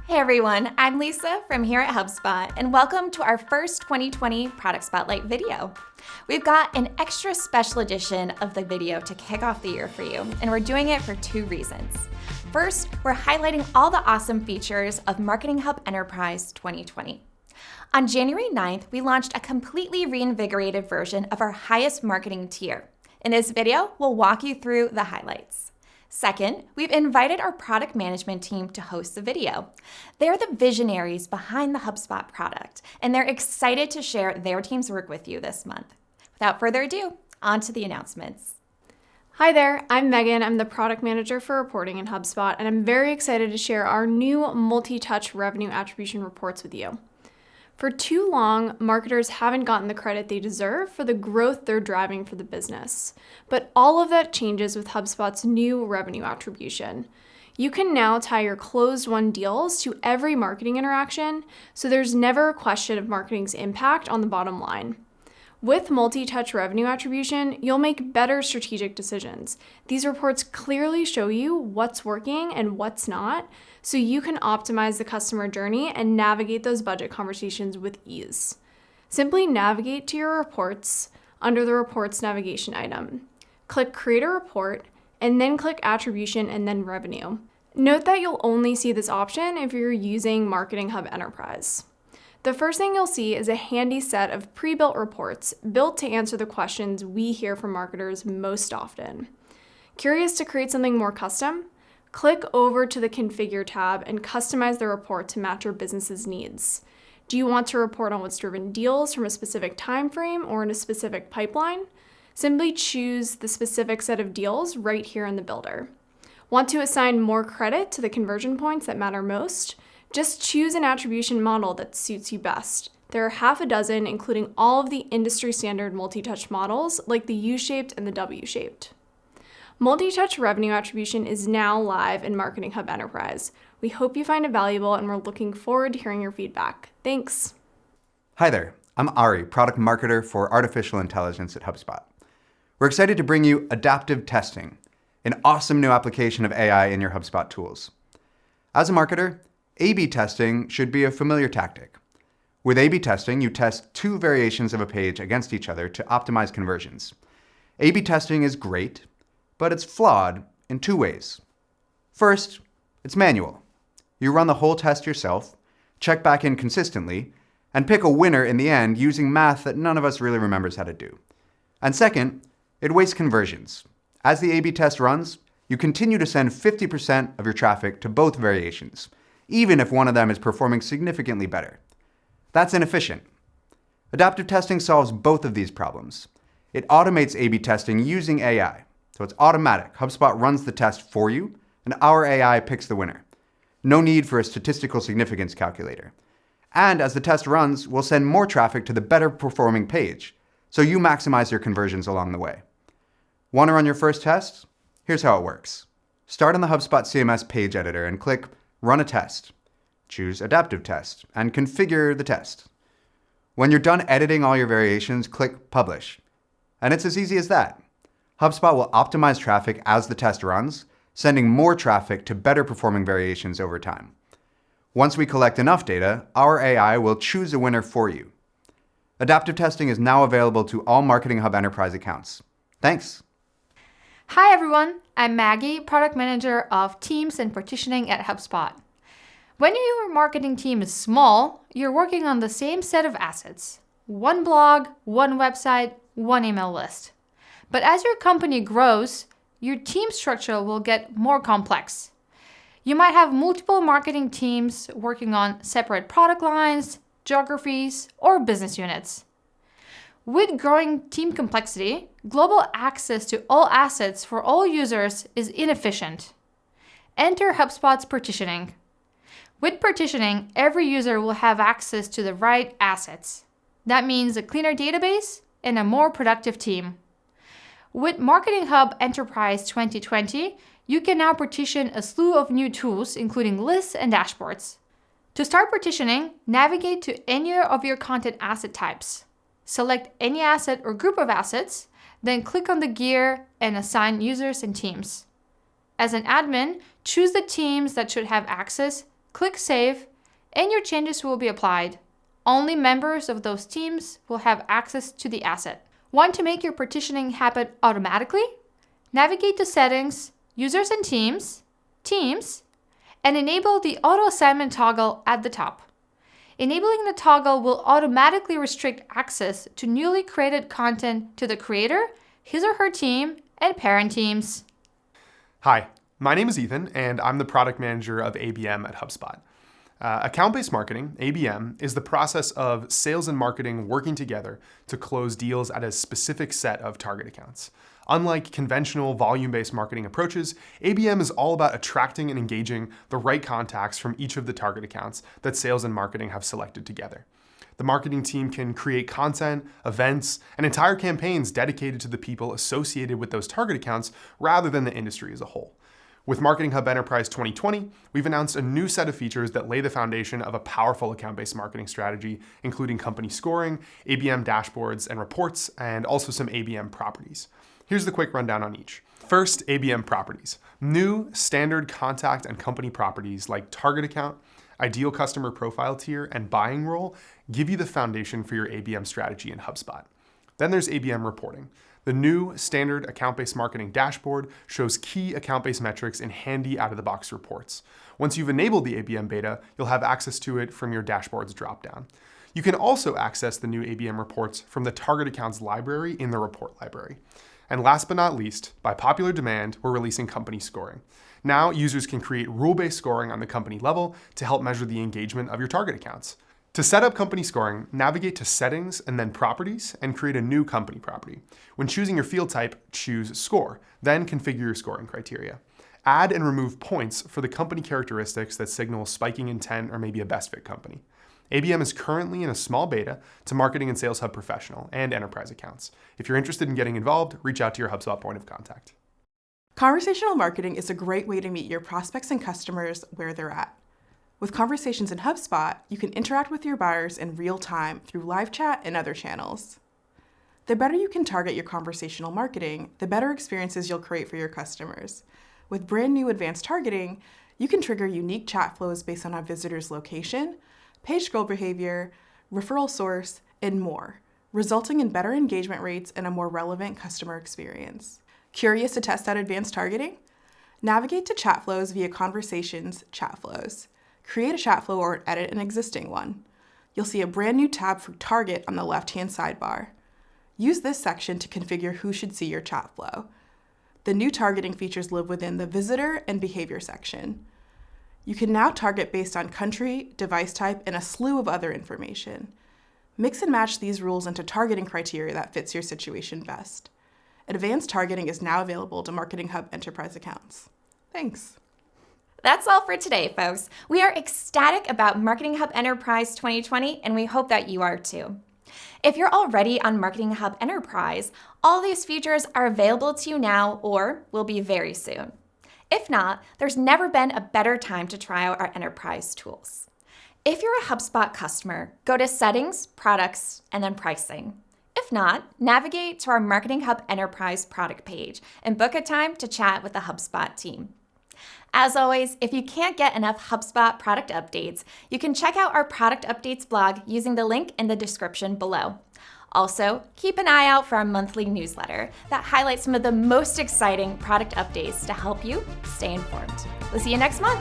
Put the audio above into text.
Hey everyone, I'm Lisa from here at HubSpot, and welcome to our first 2020 Product Spotlight video. We've got an extra special edition of the video to kick off the year for you, and we're doing it for two reasons. First, we're highlighting all the awesome features of Marketing Hub Enterprise 2020. On January 9th, we launched a completely reinvigorated version of our highest marketing tier. In this video, we'll walk you through the highlights. Second, we've invited our product management team to host the video. They're the visionaries behind the HubSpot product, and they're excited to share their team's work with you this month. Without further ado, on to the announcements. Hi there, I'm Megan. I'm the product manager for reporting in HubSpot, and I'm very excited to share our new multi-touch revenue attribution reports with you. For too long, marketers haven't gotten the credit they deserve for the growth they're driving for the business. But all of that changes with HubSpot's new revenue attribution. You can now tie your closed-won deals to every marketing interaction, so there's never a question of marketing's impact on the bottom line. With multi-touch revenue attribution, you'll make better strategic decisions. These reports clearly show you what's working and what's not, so you can optimize the customer journey and navigate those budget conversations with ease. Simply navigate to your reports under the Reports navigation item. Click Create a Report, and then click Attribution and then Revenue. Note that you'll only see this option if you're using Marketing Hub Enterprise. The first thing you'll see is a handy set of pre-built reports built to answer the questions we hear from marketers most often. Curious to create something more custom? Click over to the Configure tab and customize the report to match your business's needs. Do you want to report on what's driven deals from a specific time frame or in a specific pipeline? Simply choose the specific set of deals right here in the builder. Want to assign more credit to the conversion points that matter most? Just choose an attribution model that suits you best. There are half a dozen, including all of the industry standard multi-touch models like the U-shaped and the W-shaped. Multi-touch revenue attribution is now live in Marketing Hub Enterprise. We hope you find it valuable, and we're looking forward to hearing your feedback. Thanks. Hi there, I'm Ari, product marketer for artificial intelligence at HubSpot. We're excited to bring you adaptive testing, an awesome new application of AI in your HubSpot tools. As a marketer, A/B testing should be a familiar tactic. With A/B testing, you test two variations of a page against each other to optimize conversions. A/B testing is great, but it's flawed in two ways. First, it's manual. You run the whole test yourself, check back in consistently, and pick a winner in the end using math that none of us really remembers how to do. And second, it wastes conversions. As the A/B test runs, you continue to send 50% of your traffic to both variations, even if one of them is performing significantly better. That's inefficient. Adaptive testing solves both of these problems. It automates A/B testing using AI, so it's automatic. HubSpot runs the test for you, and our AI picks the winner. No need for a statistical significance calculator. And as the test runs, we'll send more traffic to the better performing page, so you maximize your conversions along the way. Want to run your first test? Here's how it works. Start on the HubSpot CMS page editor and click Run a Test. Choose Adaptive Test and configure the test. When you're done editing all your variations, click Publish. And it's as easy as that. HubSpot will optimize traffic as the test runs, sending more traffic to better performing variations over time. Once we collect enough data, our AI will choose a winner for you. Adaptive testing is now available to all Marketing Hub Enterprise accounts. Thanks. Hi everyone, I'm Maggie, product manager of Teams and Partitioning at HubSpot. When your marketing team is small, you're working on the same set of assets. One blog, one website, one email list. But as your company grows, your team structure will get more complex. You might have multiple marketing teams working on separate product lines, geographies, or business units. With growing team complexity, global access to all assets for all users is inefficient. Enter HubSpot's partitioning. With partitioning, every user will have access to the right assets. That means a cleaner database and a more productive team. With Marketing Hub Enterprise 2020, you can now partition a slew of new tools, including lists and dashboards. To start partitioning, navigate to any of your content asset types. Select any asset or group of assets, then click on the gear and assign users and teams. As an admin, choose the teams that should have access, click Save, and your changes will be applied. Only members of those teams will have access to the asset. Want to make your partitioning happen automatically? Navigate to Settings, Users and Teams, and enable the Auto Assignment toggle at the top. Enabling the toggle will automatically restrict access to newly created content to the creator, his or her team, and parent teams. Hi, my name is Ethan, and I'm the product manager of ABM at HubSpot. Account-based marketing, ABM, is the process of sales and marketing working together to close deals at a specific set of target accounts. Unlike conventional volume-based marketing approaches, ABM is all about attracting and engaging the right contacts from each of the target accounts that sales and marketing have selected together. The marketing team can create content, events, and entire campaigns dedicated to the people associated with those target accounts rather than the industry as a whole. With Marketing Hub Enterprise 2020, we've announced a new set of features that lay the foundation of a powerful account-based marketing strategy, including company scoring, ABM dashboards and reports, and also some ABM properties. Here's the quick rundown on each. First, ABM properties. New standard contact and company properties like target account, ideal customer profile tier, and buying role give you the foundation for your ABM strategy in HubSpot. Then there's ABM reporting. The new standard account-based marketing dashboard shows key account-based metrics in handy out-of-the-box reports. Once you've enabled the ABM beta, you'll have access to it from your dashboards dropdown. You can also access the new ABM reports from the target accounts library in the report library. And last but not least, by popular demand, we're releasing company scoring. Now, users can create rule-based scoring on the company level to help measure the engagement of your target accounts. To set up company scoring, navigate to Settings and then Properties and create a new company property. When choosing your field type, choose Score, then configure your scoring criteria. Add and remove points for the company characteristics that signal spiking intent or maybe a best fit company. ABM is currently in a small beta to Marketing and Sales Hub Professional and Enterprise accounts. If you're interested in getting involved, reach out to your HubSpot point of contact. Conversational marketing is a great way to meet your prospects and customers where they're at. With Conversations in HubSpot, you can interact with your buyers in real time through live chat and other channels. The better you can target your conversational marketing, the better experiences you'll create for your customers. With brand new advanced targeting, you can trigger unique chat flows based on a visitor's location, page scroll behavior, referral source, and more, resulting in better engagement rates and a more relevant customer experience. Curious to test out advanced targeting? Navigate to chat flows via Conversations chat flows. Create a chat flow or edit an existing one. You'll see a brand new tab for Target on the left-hand sidebar. Use this section to configure who should see your chat flow. The new targeting features live within the Visitor and Behavior section. You can now target based on country, device type, and a slew of other information. Mix and match these rules into targeting criteria that fits your situation best. Advanced targeting is now available to Marketing Hub Enterprise accounts. Thanks. That's all for today, folks. We are ecstatic about Marketing Hub Enterprise 2020, and we hope that you are too. If you're already on Marketing Hub Enterprise, all these features are available to you now or will be very soon. If not, there's never been a better time to try out our enterprise tools. If you're a HubSpot customer, go to Settings, Products, and then Pricing. If not, navigate to our Marketing Hub Enterprise product page and book a time to chat with the HubSpot team. As always, if you can't get enough HubSpot product updates, you can check out our product updates blog using the link in the description below. Also, keep an eye out for our monthly newsletter that highlights some of the most exciting product updates to help you stay informed. We'll see you next month.